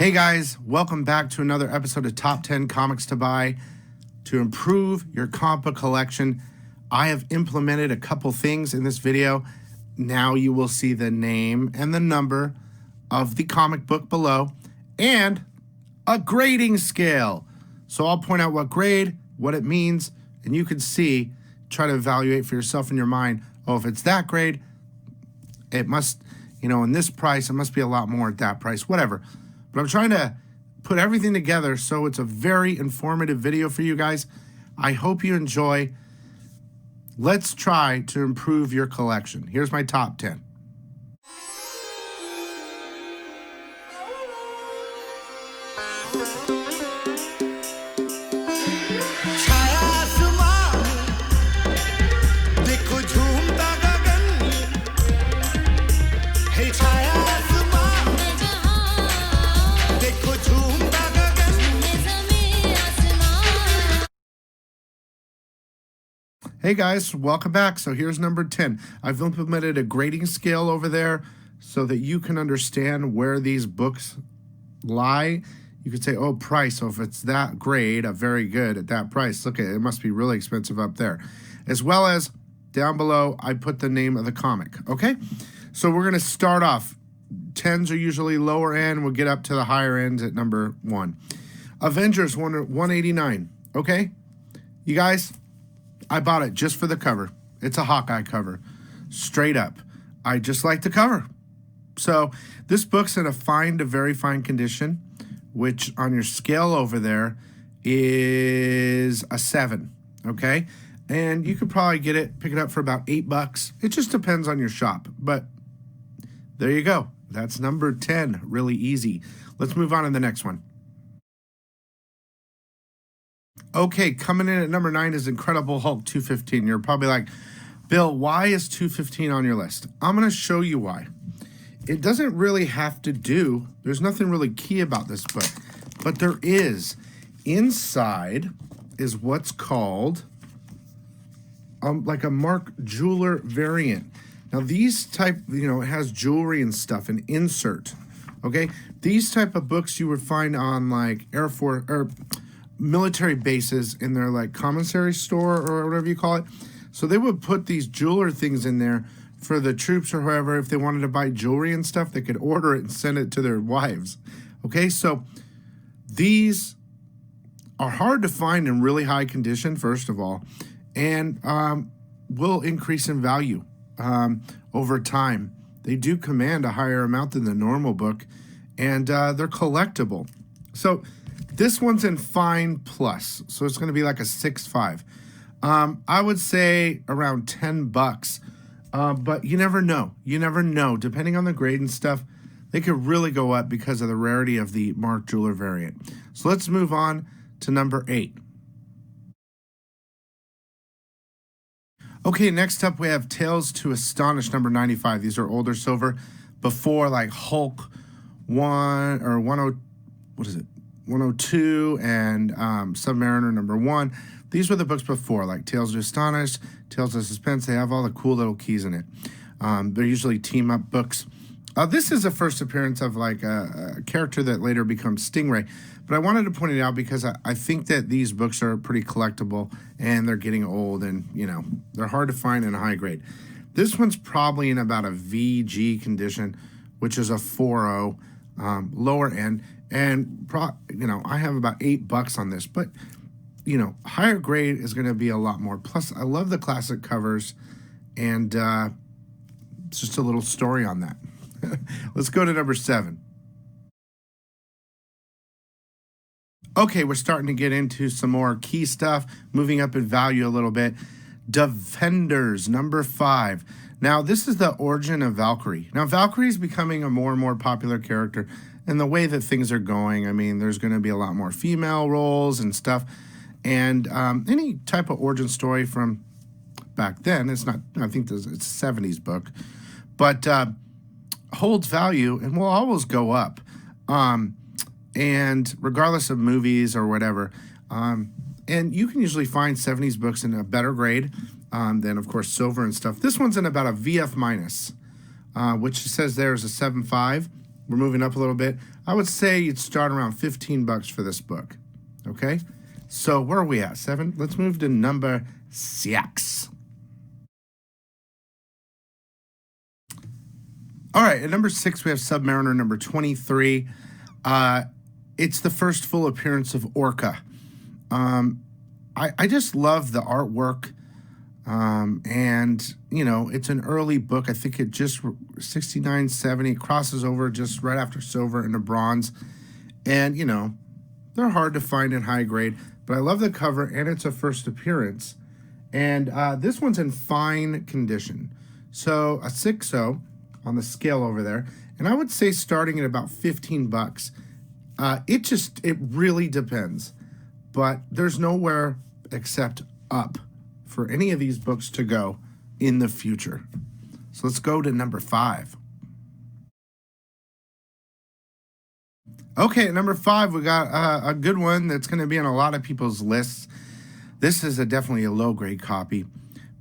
Hey guys, welcome back to another episode of Top 10 Comics to Buy. To improve your comic book collection, I have implemented a couple things in this video. Now you will see the name and the number of the comic book below and a grading scale. So I'll point out what grade, what it means, and you can see, try to evaluate for yourself in your mind, oh, if it's that grade, it must, in this price, it must be a lot more at that price, whatever. But I'm trying to put everything together so it's a very informative video for you guys. I hope you enjoy. Let's try to improve your collection. Here's my top 10. Hey guys, welcome back. So here's number 10. I've implemented a grading scale over there so that you can understand where these books lie. You could say, oh, price. So if it's that grade, a very good at that price, look at it, it must be really expensive up there. As well as down below, I put the name of the comic, okay? So we're going to start off. 10s are usually lower end. We'll get up to the higher end at number 1. Avengers 189, okay? You guys, I bought it just for the cover. It's a Hawkeye cover, straight up. I just like the cover. So this book's in a fine to very fine condition, which on your scale over there is a 7, okay? And you could probably pick it up for about $8. It just depends on your shop, but there you go. That's number 10, really easy. Let's move on to the next one. Okay, coming in at number 9 is Incredible Hulk 215. You're probably like, Bill, why is 215 on your list? I'm going to show you why. It doesn't really have to do, there's nothing really key about this book, but there is. Inside is what's called like a Mark Jeweler variant. Now these type, it has jewelry and stuff, an insert, okay? These type of books you would find on like Air Force, or military bases in their like commissary store or whatever you call it. So they would put these jeweler things in there for the troops or whoever. If they wanted to buy jewelry and stuff, they could order it and send it to their wives. Okay, so these are hard to find in really high condition, first of all, and will increase in value over time. They do command a higher amount than the normal book, and they're collectible. So this one's in fine plus, so it's going to be like a 6.5. I would say around $10, but you never know. You never know. Depending on the grade and stuff, they could really go up because of the rarity of the Mark Jeweler variant. So let's move on to number 8. Okay, next up we have Tales to Astonish number 95. These are older silver, before like Hulk 1 or 102 and Submariner number 1. These were the books before, like Tales to Astonish, Tales to Suspense. They have all the cool little keys in it. They're usually team-up books. This is a first appearance of like a character that later becomes Stingray. But I wanted to point it out because I think that these books are pretty collectible and they're getting old and, they're hard to find in a high grade. This one's probably in about a VG condition, which is a 4.0, lower end. And, I have about $8 on this, but, higher grade is going to be a lot more. Plus, I love the classic covers, and it's just a little story on that. Let's go to number 7. Okay, we're starting to get into some more key stuff, moving up in value a little bit. Defenders, number 5. Now, this is the origin of Valkyrie. Now, Valkyrie is becoming a more and more popular character. And the way that things are going, I mean, there's going to be a lot more female roles and stuff. And any type of origin story from back then, it's not, I think it's a 70s book, but holds value and will always go up. And regardless of movies or whatever. And you can usually find 70s books in a better grade than, of course, silver and stuff. This one's in about a VF minus, which says there is a 7.5. We're moving up a little bit. I would say you'd start around 15 bucks for this book. Okay? So where are we at? 7? Let's move to number 6. All right, at number 6, we have Submariner number 23. It's the first full appearance of Orca. I just love the artwork. And, you know, it's an early book. I think it just 69, 70. It crosses over just right after silver into bronze. And, you know, they're hard to find in high grade. But I love the cover, and it's a first appearance. And this one's in fine condition. So a 6.0 on the scale over there. And I would say starting at about 15 bucks. It really depends. But there's nowhere except up for any of these books to go in the future. So let's go to number 5. Okay, at number 5, we got a good one that's going to be on a lot of people's lists. This is definitely a low-grade copy,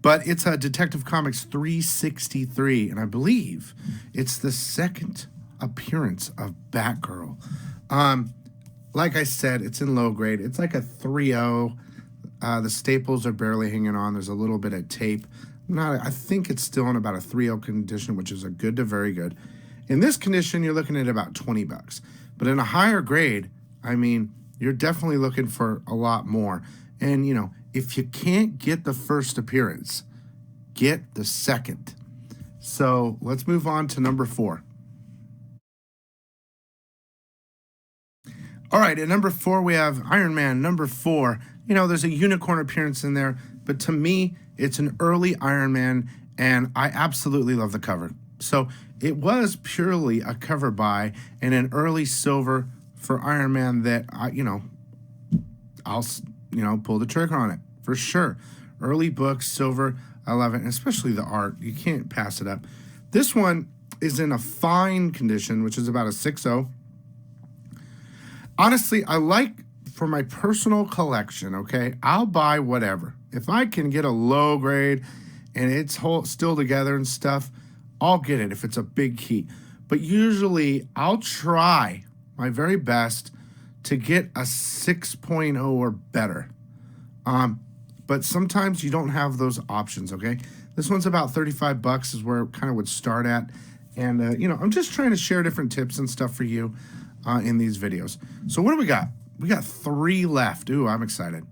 but it's a Detective Comics 363, and I believe it's the second appearance of Batgirl. Like I said, it's in low grade. It's like a 3.0. The staples are barely hanging on. There's a little bit of tape. I think it's still in about a 3.0 condition, which is a good to very good. In this condition, you're looking at about 20 bucks. But in a higher grade, I mean, you're definitely looking for a lot more. And, you know, if you can't get the first appearance, get the second. So let's move on to number 4. All right, at number 4, we have Iron Man number 4. You know, there's a unicorn appearance in there, but to me, it's an early Iron Man, and I absolutely love the cover. So it was purely a cover buy and an early silver for Iron Man that I'll pull the trigger on it for sure. Early book, silver, I love it, and especially the art. You can't pass it up. This one is in a fine condition, which is about a 6.0. Honestly, I like, for my personal collection, okay, I'll buy whatever. If I can get a low grade and it's still together and stuff, I'll get it if it's a big key. But usually, I'll try my very best to get a 6.0 or better. But sometimes you don't have those options, okay? This one's about 35 bucks is where it kind of would start at. And, I'm just trying to share different tips and stuff for you in these videos. So what do we got? We got 3 left. Ooh, I'm excited.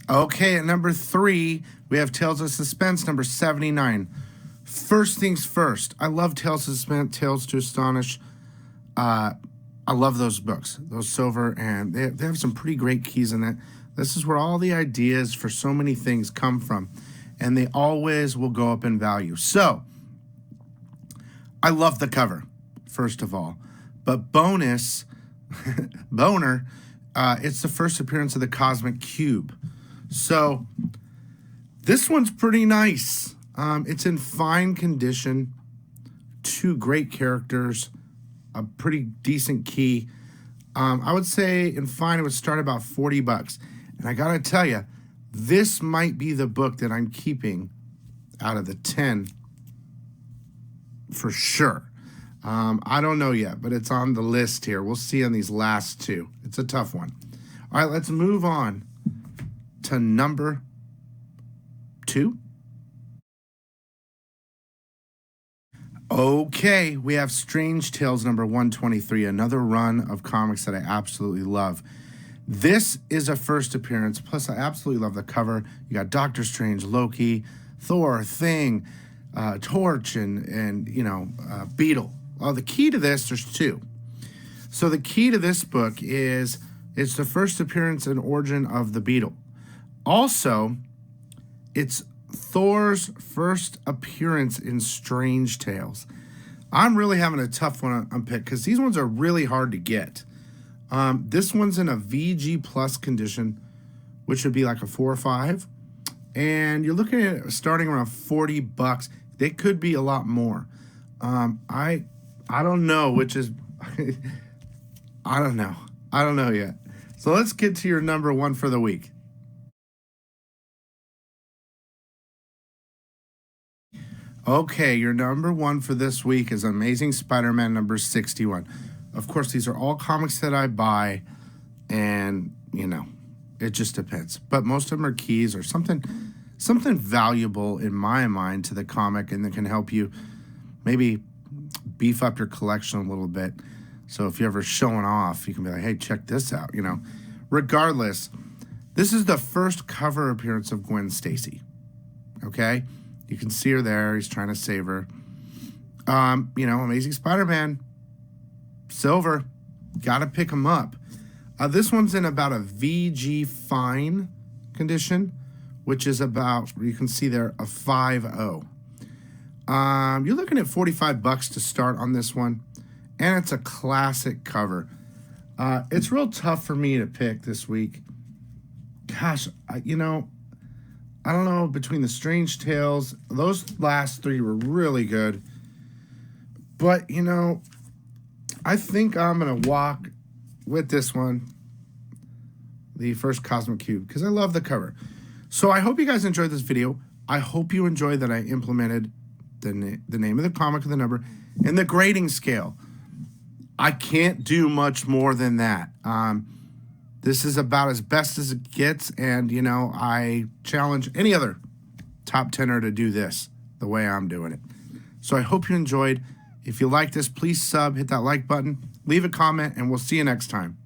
Okay, at number 3, we have Tales of Suspense, number 79. First things first, I love Tales of Suspense, Tales to Astonish. I love those books, those silver, and they have some pretty great keys in it. This is where all the ideas for so many things come from, and they always will go up in value. So, I love the cover, first of all. But bonus, boner, it's the first appearance of the Cosmic Cube. So, this one's pretty nice. It's in fine condition. 2 great characters. A pretty decent key. I would say in fine, it would start about 40 bucks. And I got to tell you, this might be the book that I'm keeping out of the 10 for sure. I don't know yet, but it's on the list here. We'll see on these last 2. It's a tough one. All right, let's move on to number 2. Okay, we have Strange Tales number 123, another run of comics that I absolutely love. This is a first appearance, plus I absolutely love the cover. You got Doctor Strange, Loki, Thor, Thing, Torch, and Beetle. Well, the key to this, there's 2. So the key to this book is it's the first appearance and origin of the Beetle. Also, it's Thor's first appearance in Strange Tales. I'm really having a tough one on pick because these ones are really hard to get. This one's in a VG plus condition, which would be like a 4 or 5. And you're looking at it starting around 40 bucks. They could be a lot more. I don't know, which is, I don't know. I don't know yet. So let's get to your number 1 for the week. Okay, your number one for this week is Amazing Spider-Man number 61. Of course, these are all comics that I buy, and, you know, it just depends. But most of them are keys or something valuable in my mind to the comic, and that can help you maybe beef up your collection a little bit. So if you're ever showing off, you can be like, hey, check this out, you know. Regardless, this is the first cover appearance of Gwen Stacy, okay? You can see her there. He's trying to save her. You know, Amazing Spider-Man, silver, got to pick him up. This one's in about a VG fine condition, which is about, you can see there, a 5.0. You're looking at $45 to start on this one, and it's a classic cover. It's real tough for me to pick this week. Gosh, you know, I don't know, between the Strange Tales, those last three were really good. But, you know, I think I'm going to walk with this one, the first Cosmic Cube, because I love the cover. So I hope you guys enjoyed this video. I hope you enjoyed that I implemented the name of the comic and the number and the grading scale. I can't do much more than that. This is about as best as it gets, and, you know, I challenge any other top 10er to do this the way I'm doing it. So I hope you enjoyed. If you like this, please sub, hit that like button, leave a comment, and we'll see you next time.